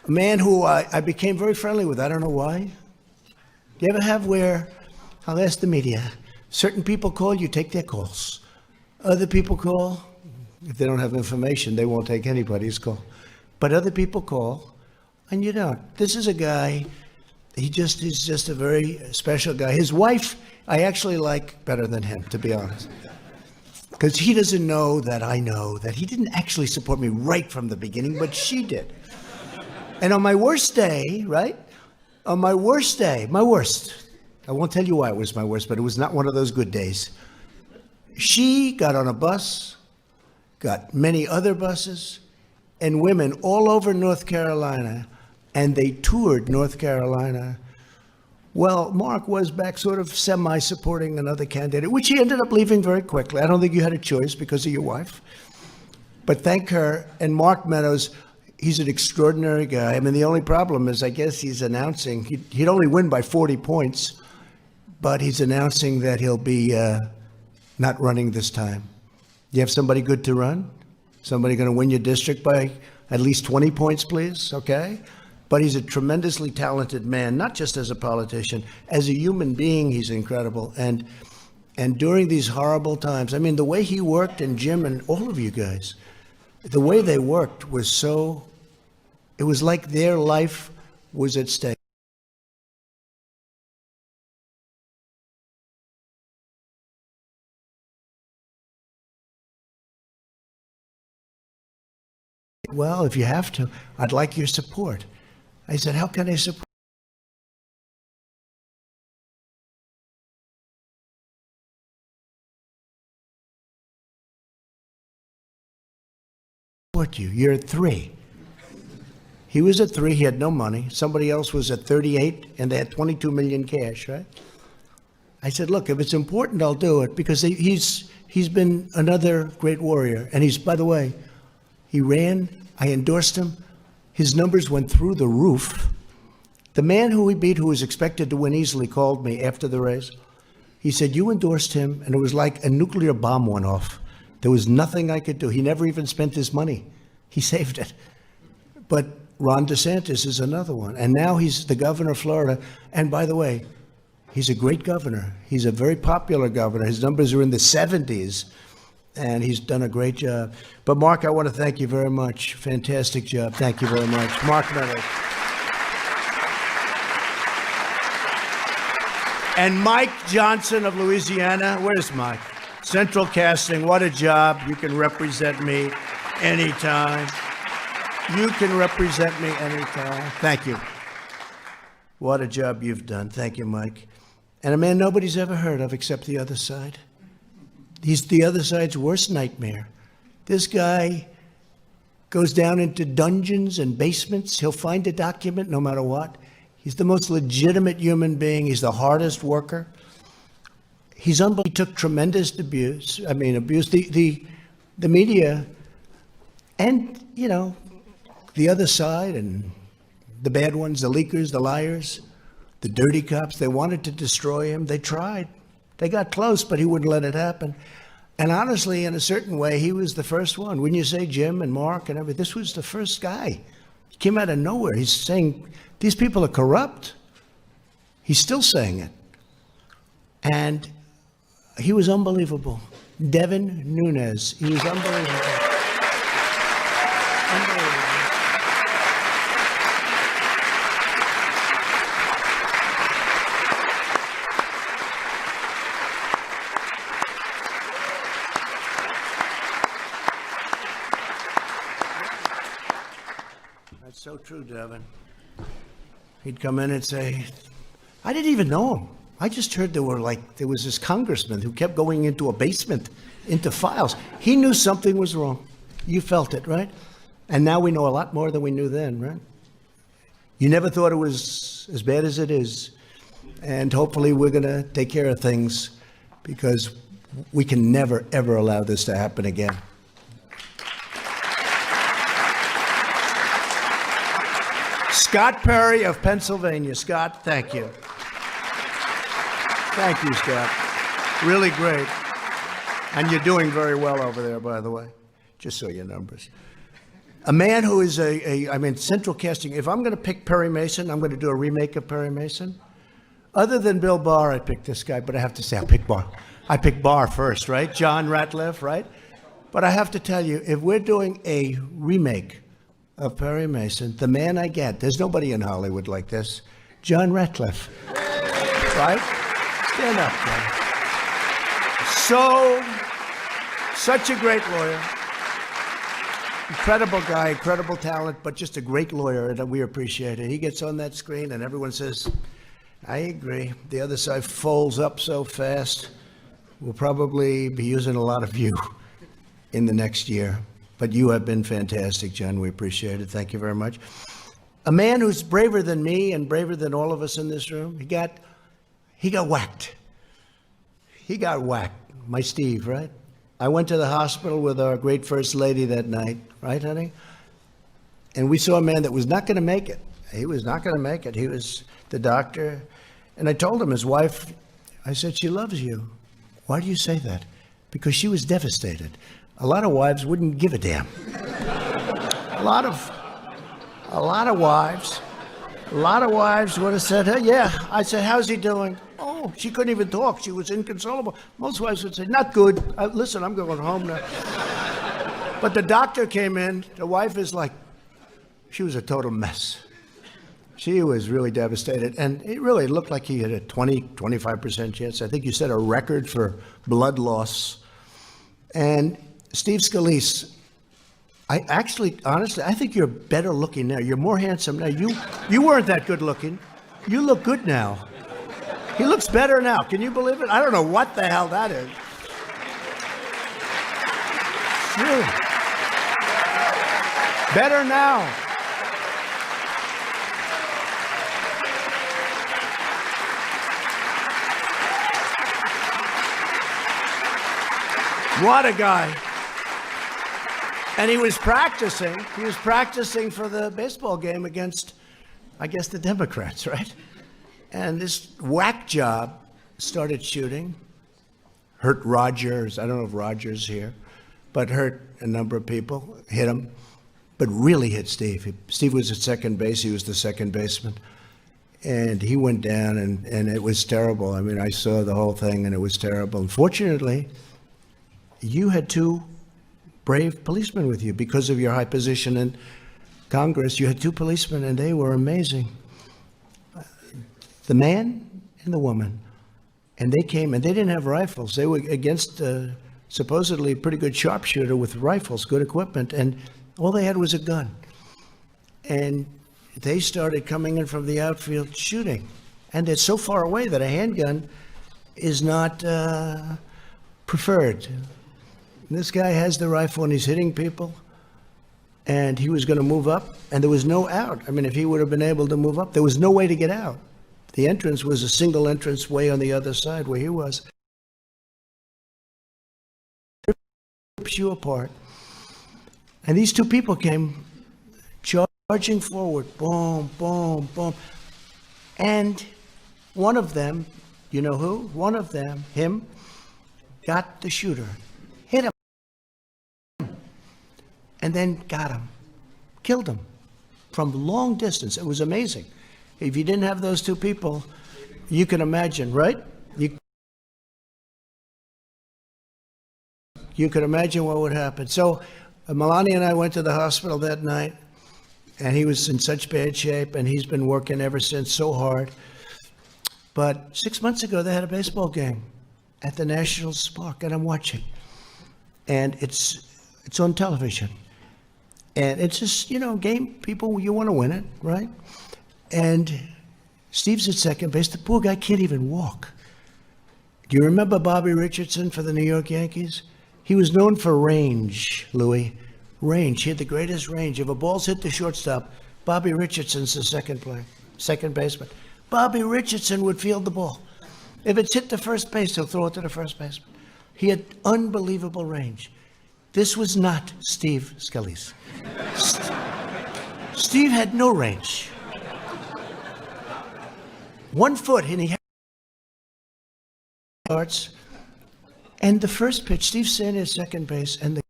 A man who I became very friendly with. I don't know why. Do you ever have where, I'll ask the media, certain people call, you take their calls. Other people call, if they don't have information, they won't take anybody's call. But other people call, and you don't. This is a guy, he's just a very special guy. His wife, I actually like better than him, to be honest. Because he doesn't know that I know that he didn't actually support me right from the beginning, but she did. And on my worst day, right? On my worst day, my worst. I won't tell you why it was my worst, but it was not one of those good days. She got on a bus, got many other buses, and women all over North Carolina, and they toured North Carolina Well, Mark was back sort of semi-supporting another candidate, which he ended up leaving very quickly. I don't think you had a choice because of your wife. But thank her. And Mark Meadows, he's an extraordinary guy. I mean, the only problem is I guess he's announcing, he'd only win by 40 points, but he's announcing that he'll be not running this time. You have somebody good to run? Somebody going to win your district by at least 20 points, please? Okay? But he's a tremendously talented man, not just as a politician. As a human being, he's incredible. And during these horrible times, I mean, the way he worked, and Jim and all of you guys, the way they worked was so, it was like their life was at stake. Well, if you have to, I'd like your support. I said, how can I support you? You're at 3. He was at 3. He had no money. Somebody else was at 38, and they had 22 million cash, right? I said, look, if it's important, I'll do it, because he's been another great warrior. And he's, by the way, he ran. I endorsed him. His numbers went through the roof. The man who he beat, who was expected to win easily, called me after the race. He said, you endorsed him, and it was like a nuclear bomb went off. There was nothing I could do. He never even spent his money. He saved it. But Ron DeSantis is another one. And now he's the governor of Florida. And by the way, he's a great governor. He's a very popular governor. His numbers are in the 70s. And he's done a great job. But Mark, I want to thank you very much. Fantastic job. Thank you very much. Mark Meadows. And Mike Johnson of Louisiana. Where's Mike? Central Casting, what a job. You can represent me anytime. You can represent me anytime. Thank you. What a job you've done. Thank you, Mike. And a man nobody's ever heard of except the other side. He's the other side's worst nightmare. This guy goes down into dungeons and basements. He'll find a document no matter what. He's the most legitimate human being. He's the hardest worker. He's unbelievable. He took tremendous abuse. The media and, you know, the other side and the bad ones, the leakers, the liars, the dirty cops, they wanted to destroy him. They tried. They got close, but he wouldn't let it happen. And honestly, in a certain way, he was the first one. When you say Jim and Mark and everything, this was the first guy. He came out of nowhere. He's saying, these people are corrupt. He's still saying it. And he was unbelievable. Devin Nunes, he was unbelievable. Unbelievable. That's so true, Devin. He'd come in and say, I didn't even know him. I just heard there was this congressman who kept going into a basement, into files. He knew something was wrong. You felt it, right? And now we know a lot more than we knew then, right? You never thought it was as bad as it is. And hopefully we're going to take care of things, because we can never, ever allow this to happen again. Scott Perry of Pennsylvania. Scott, thank you. Thank you, Scott. Really great. And you're doing very well over there, by the way, just so your numbers. A man who is Central Casting. If I'm going to pick Perry Mason, I'm going to do a remake of Perry Mason. Other than Bill Barr, I picked this guy, but I have to say, I picked Barr first, right? John Ratliff, right? But I have to tell you, if we're doing a remake of Perry Mason, the man I get, there's nobody in Hollywood like this, John Ratliff, right? Stand up, John. Such a great lawyer. Incredible guy, incredible talent, but just a great lawyer, and we appreciate it. He gets on that screen and everyone says, I agree. The other side folds up so fast. We'll probably be using a lot of you in the next year. But you have been fantastic, John. We appreciate it. Thank you very much. A man who's braver than me and braver than all of us in this room, he got whacked. He got whacked. My Steve, right? I went to the hospital with our great First Lady that night, right, honey? And we saw a man that was not going to make it. He was not going to make it. He was the doctor. And I told him, his wife, I said, she loves you. Why do you say that? Because she was devastated. A lot of wives wouldn't give a damn. A lot of wives would have said, hey, yeah. I said, how's he doing? Oh, she couldn't even talk. She was inconsolable. Most wives would say, not good. Listen, I'm going home now. But the doctor came in. The wife is like, she was a total mess. She was really devastated. And it really looked like he had a 25% chance. I think you set a record for blood loss. And Steve Scalise, honestly, I think you're better looking now. You're more handsome now. You weren't that good looking. You look good now. He looks better now. Can you believe it? I don't know what the hell that is. Really. Better now. What a guy. And he was practicing. He was practicing for the baseball game against, I guess, the Democrats, right? And this whack job started shooting, hurt Rogers. I don't know if Rogers here, but hurt a number of people, hit him, but really hit Steve. Steve was at second base. He was the second baseman. And he went down, and it was terrible. I mean, I saw the whole thing, and it was terrible. Unfortunately, you had two brave policemen with you because of your high position in Congress. You had two policemen, and they were amazing. The man and the woman. And they came, and they didn't have rifles. They were against supposedly a pretty good sharpshooter with rifles, good equipment, and all they had was a gun. And they started coming in from the outfield shooting. And they're so far away that a handgun is not preferred. This guy has the rifle and he's hitting people, and he was going to move up, and there was no out. I mean, if he would have been able to move up, there was no way to get out. The entrance was a single entrance way on the other side where he was. Rips you apart. And these two people came charging forward, boom, boom, boom. And one of them, you know who? One of them, him, got the shooter, hit him, and then got him, killed him from long distance. It was amazing. If you didn't have those two people, you can imagine, right? You could imagine what would happen. So Melania and I went to the hospital that night, and he was in such bad shape, and he's been working ever since so hard. But 6 months ago, they had a baseball game at the Nationals Park, and I'm watching. And it's on television. And it's just, game, people, you want to win it, right? And Steve's at second base. The poor guy can't even walk. Do you remember Bobby Richardson for the New York Yankees? He was known for range, Louis. Range. He had the greatest range. If a ball's hit the shortstop, Bobby Richardson's the second baseman. Bobby Richardson would field the ball. If it's hit the first base, he'll throw it to the first baseman. He had unbelievable range. This was not Steve Scalise. Steve had no range. 1 foot, and he had starts. And the first pitch, Steve's standing at second base, and the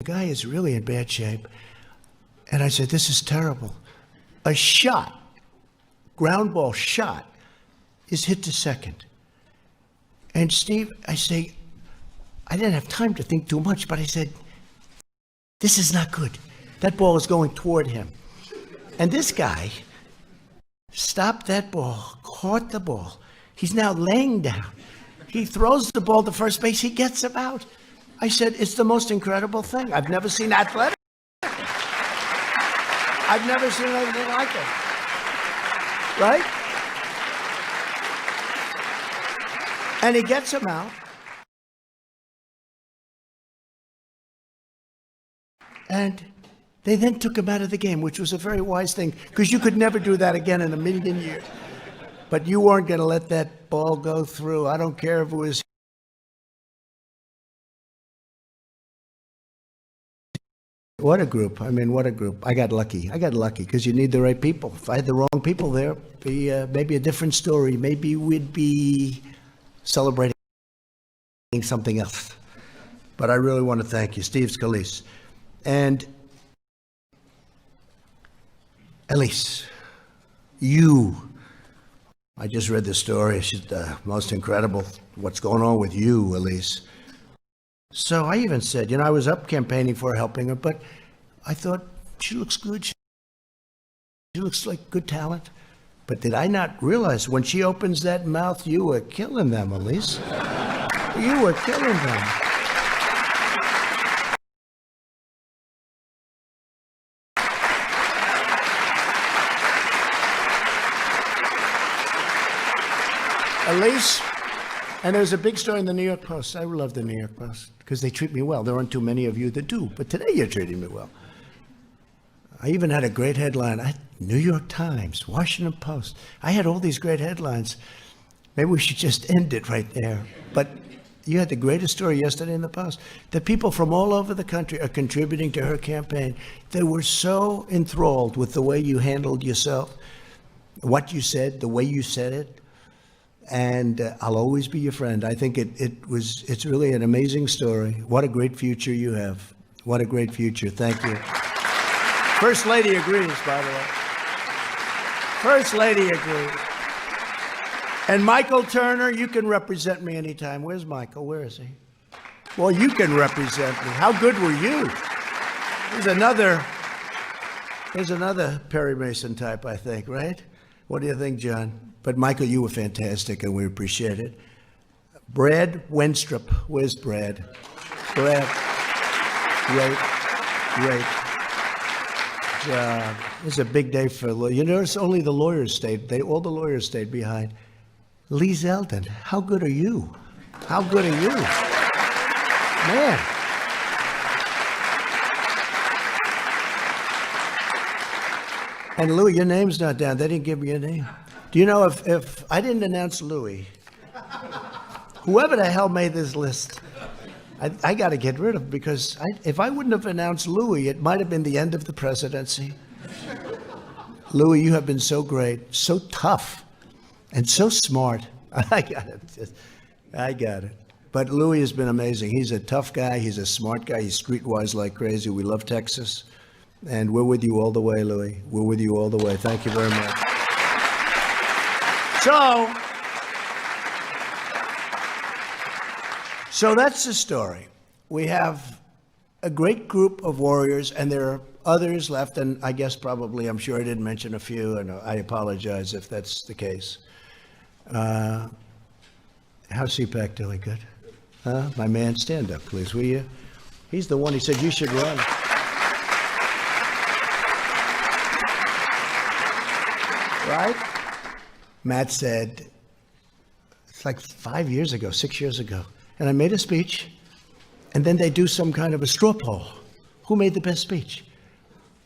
guy is really in bad shape. And I said, this is terrible. A shot, ground ball shot, is hit to second. And Steve, I say, I didn't have time to think too much, but I said, this is not good. That ball is going toward him. And this guy stopped that ball, caught the ball. He's now laying down. He throws the ball to first base. He gets him out. I said, it's the most incredible thing. I've never seen athletics. I've never seen anything like it. Right? And he gets him out. And They then took him out of the game, which was a very wise thing, because you could never do that again in a million years. But you weren't going to let that ball go through. I don't care if it was. What a group. I mean, what a group. I got lucky. I got lucky because you need the right people. If I had the wrong people there, it'd be maybe a different story. Maybe we'd be celebrating something else. But I really want to thank you, Steve Scalise. And Elise, I just read the story. She's the most incredible. What's going on with you, Elise? So I even said, I was up campaigning for her, helping her, but I thought she looks good. She looks like good talent. But did I not realize when she opens that mouth, you were killing them, Elise. You were killing them. Elise, and there's a big story in the New York Post. I love the New York Post because they treat me well. There aren't too many of you that do, but today you're treating me well. I even had a great headline. New York Times, Washington Post. I had all these great headlines. Maybe we should just end it right there. But you had the greatest story yesterday in the Post. The people from all over the country are contributing to her campaign. They were so enthralled with the way you handled yourself, what you said, the way you said it. And I'll always be your friend. I think it's really an amazing story. What a great future you have. What a great future. Thank you. First Lady agrees, by the way. First Lady agrees. And Michael Turner, you can represent me anytime. Where's Michael? Where is he? Well, you can represent me. How good were you? There's another Perry Mason type, I think, right? What do you think, John? But Michael, you were fantastic, and we appreciate it. Brad Wenstrup. Where's Brad? Brad. Great job. It's a big day for it's only the lawyers stayed. All the lawyers stayed behind. Lee Zeldin, how good are you? How good are you? Man. And Louis, your name's not down. They didn't give me your name. Do you know if I didn't announce Louis, whoever the hell made this list, I got to get rid of him because if I wouldn't have announced Louis, it might have been the end of the presidency. Louis, you have been so great, so tough, and so smart. I got it. But Louis has been amazing. He's a tough guy. He's a smart guy. He's streetwise like crazy. We love Texas. And we're with you all the way, Louis. We're with you all the way. Thank you very much. So that's the story. We have a great group of warriors, and there are others left, and I guess probably, I'm sure I didn't mention a few, and I apologize if that's the case. How's CPAC doing? Good? My man, stand up, please, will you? He's the one who said you should run. Right? Matt said, it's like 5 years ago, 6 years ago, and I made a speech, and then they do some kind of a straw poll. Who made the best speech?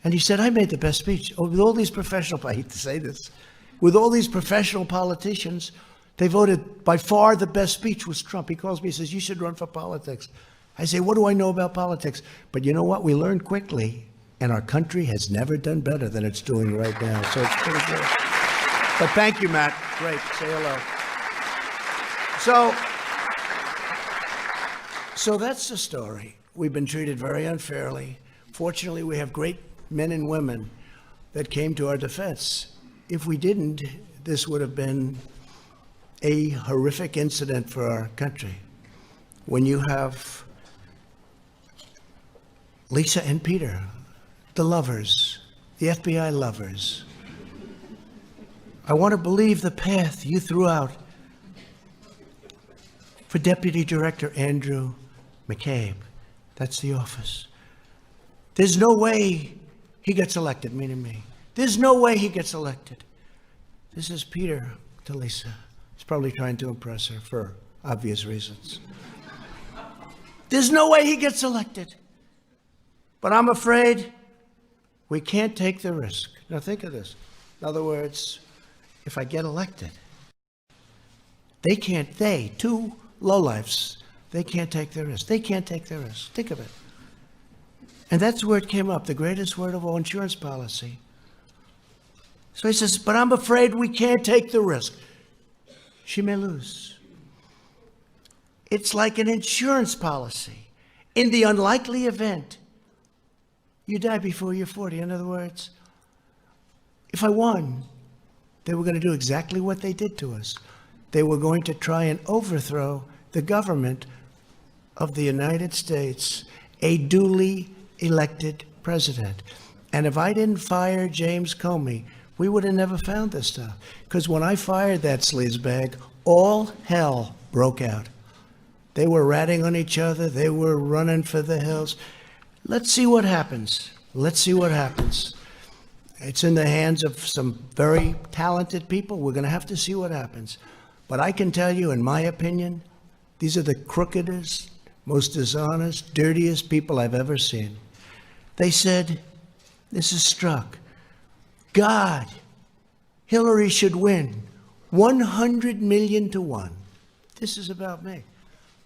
And he said, I made the best speech. Oh, with all these professional, I hate to say this, with all these professional politicians, they voted by far the best speech was Trump. He calls me, he says, you should run for politics. I say, what do I know about politics? But you know what? We learned quickly, and our country has never done better than it's doing right now. So it's pretty good. But thank you, Matt. Great. Say hello. So that's the story. We've been treated very unfairly. Fortunately, we have great men and women that came to our defense. If we didn't, this would have been a horrific incident for our country. When you have Lisa and Peter, the lovers, the FBI lovers, I want to believe the path you threw out for Deputy Director Andrew McCabe. That's the office. There's no way he gets elected, meaning me. There's no way he gets elected. This is Peter to Lisa. He's probably trying to impress her for obvious reasons. There's no way he gets elected. But I'm afraid We can't take the risk. Now think of this. In other words, if I get elected, two lowlifes, they can't take the risk. They can't take the risk. Think of it. And that's where it came up, the greatest word of all, insurance policy. So he says, but I'm afraid we can't take the risk. She may lose. It's like an insurance policy. In the unlikely event you die before you're 40. In other words, if I won, they were going to do exactly what they did to us. They were going to try and overthrow the government of the United States, a duly elected president. And if I didn't fire James Comey, we would have never found this stuff. Because when I fired that sleazebag, all hell broke out. They were ratting on each other. They were running for the hills. Let's see what happens. Let's see what happens. It's in the hands of some very talented people. We're going to have to see what happens. But I can tell you, in my opinion, these are the crookedest, most dishonest, dirtiest people I've ever seen. They said, this is struck. God, Hillary should win 100 million to 1. This is about me.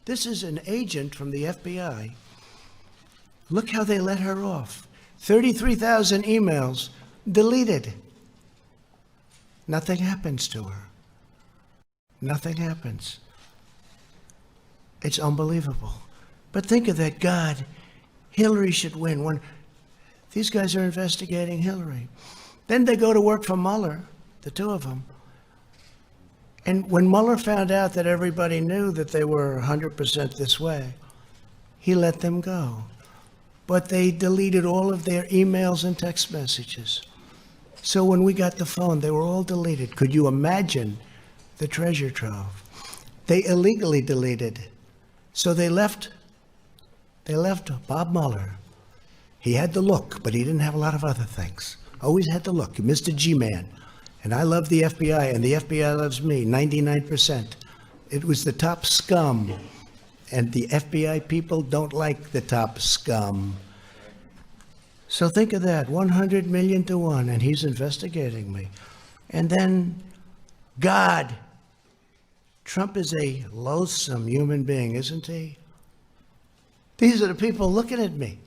This is an agent from the FBI. Look how they let her off. 33,000 emails deleted. Nothing happens to her. Nothing happens. It's unbelievable. But think of that. God, Hillary should win. These guys are investigating Hillary. Then they go to work for Mueller, the two of them. And when Mueller found out that everybody knew that they were 100% this way, he let them go. But they deleted all of their emails and text messages. So when we got the phone, they were all deleted. Could you imagine the treasure trove? They illegally deleted. So they left Bob Mueller. He had the look, but he didn't have a lot of other things. Always had the look, Mr. G-Man. And I love the FBI, and the FBI loves me, 99%. It was the top scum, and the FBI people don't like the top scum. So think of that, 100 million to 1, and he's investigating me. And then, God, Trump is a loathsome human being, isn't he? These are the people looking at me.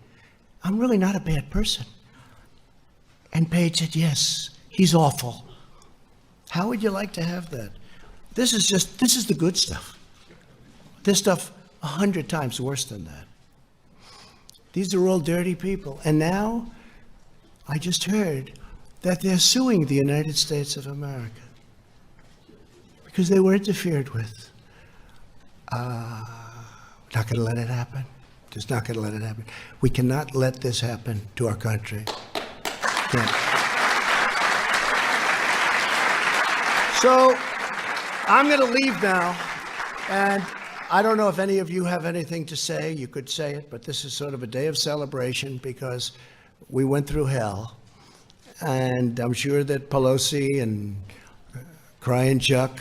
I'm really not a bad person. And Page said, yes, he's awful. How would you like to have that? This is the good stuff. This stuff 100 times worse than that. These are all dirty people. And now I just heard that they're suing the United States of America because they were interfered with. Not going to let it happen. Just not going to let it happen. We cannot let this happen to our country. Can't. So I'm going to leave now, and I don't know if any of you have anything to say. You could say it, but this is sort of a day of celebration because we went through hell, and I'm sure that Pelosi and Crying Chuck,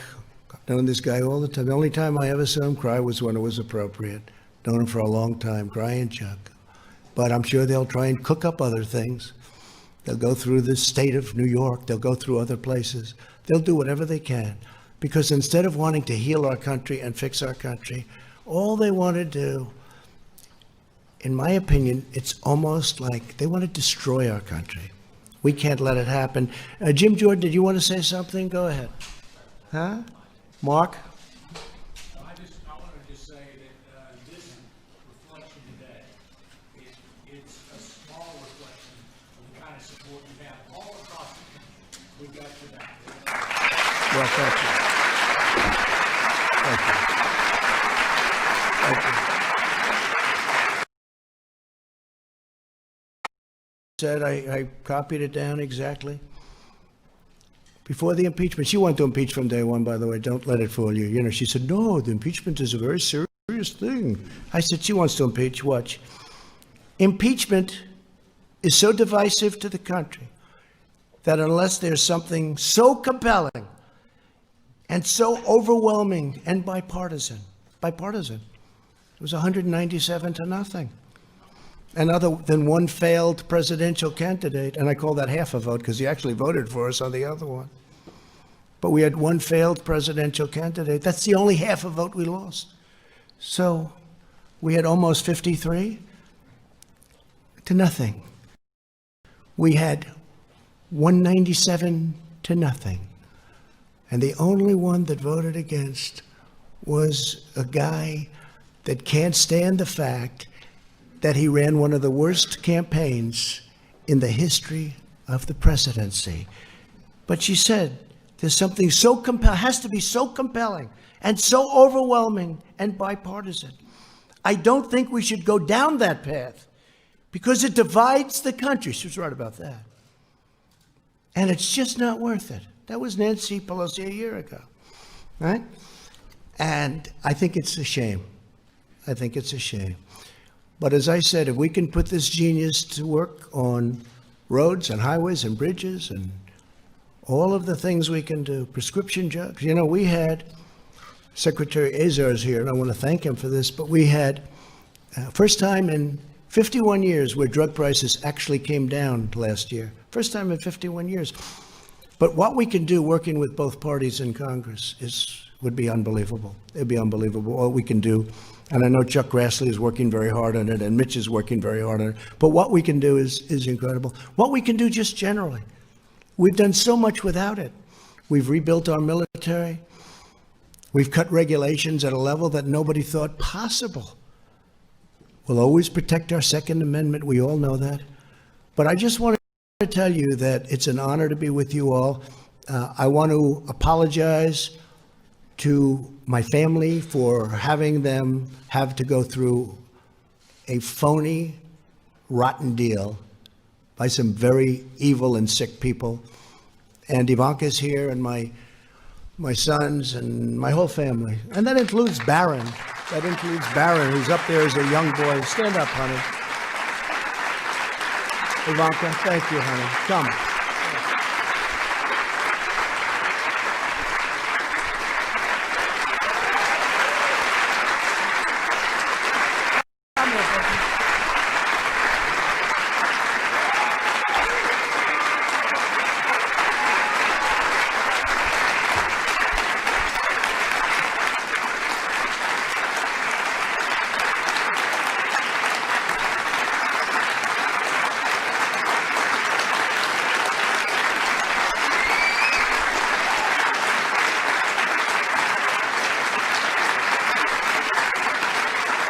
I've known this guy all the time. The only time I ever saw him cry was when it was appropriate. Known him for a long time, Crying Chuck. But I'm sure they'll try and cook up other things. They'll go through the state of New York. They'll go through other places. They'll do whatever they can. Because instead of wanting to heal our country and fix our country, all they want to do, in my opinion, it's almost like they want to destroy our country. We can't let it happen. Jim Jordan, did you want to say something? Go ahead. Huh? Mark? I wanted to say that this reflection today, it's a small reflection of the kind of support we have all across the country. We've got your back. Well, thank you. Thank you. Thank you. Said I copied it down exactly. Before the impeachment, she wanted to impeach from day one, by the way. Don't let it fool you. You know, she said, no, the impeachment is a very serious thing. I said, she wants to impeach. Watch. Impeachment is so divisive to the country that unless there's something so compelling and so overwhelming and bipartisan, it was 197 to nothing. and other than one failed presidential candidate, and I call that half a vote because he actually voted for us on the other one. But we had one failed presidential candidate. That's the only half a vote we lost. So we had almost 53 to nothing. We had 197 to nothing. And the only one that voted against was a guy that can't stand the fact that he ran one of the worst campaigns in the history of the presidency. But she said, there's something so compelling, has to be so compelling and so overwhelming and bipartisan. I don't think we should go down that path because it divides the country. She was right about that. And it's just not worth it. That was Nancy Pelosi a year ago, right? And I think it's a shame. I think it's a shame. But as I said, if we can put this genius to work on roads and highways and bridges and all of the things we can do, prescription drugs. You know, we had, Secretary Azar's here, and I want to thank him for this, but we had, first time in 51 years where drug prices actually came down last year. First time in 51 years. But what we can do working with both parties in Congress would be unbelievable. It'd be unbelievable what we can do. And I know Chuck Grassley is working very hard on it, and Mitch is working very hard on it. But what we can do is incredible. What we can do just generally. We've done so much without it. We've rebuilt our military. We've cut regulations at a level that nobody thought possible. We'll always protect our Second Amendment. We all know that. But I just want to tell you that it's an honor to be with you all. I want to apologize to my family for having them have to go through a phony, rotten deal by some very evil and sick people. And Ivanka's here, and my sons, and my whole family. And that includes Barron. That includes Barron, who's up there as a young boy. Stand up, honey. Ivanka, thank you, honey. Come.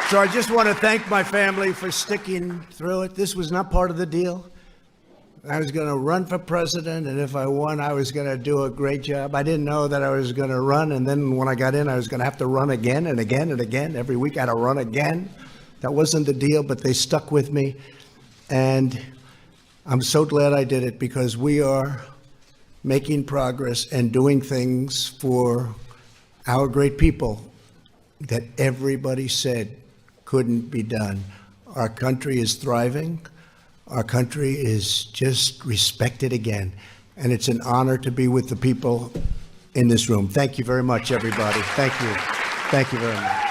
So I just want to thank my family for sticking through it. This was not part of the deal. I was going to run for president, and if I won, I was going to do a great job. I didn't know that I was going to run, and then when I got in, I was going to have to run again and again and again. Every week I had to run again. That wasn't the deal, but they stuck with me. And I'm so glad I did it because we are making progress and doing things for our great people that everybody said couldn't be done. Our country is thriving. Our country is just respected again. And it's an honor to be with the people in this room. Thank you very much, everybody. Thank you. Thank you very much.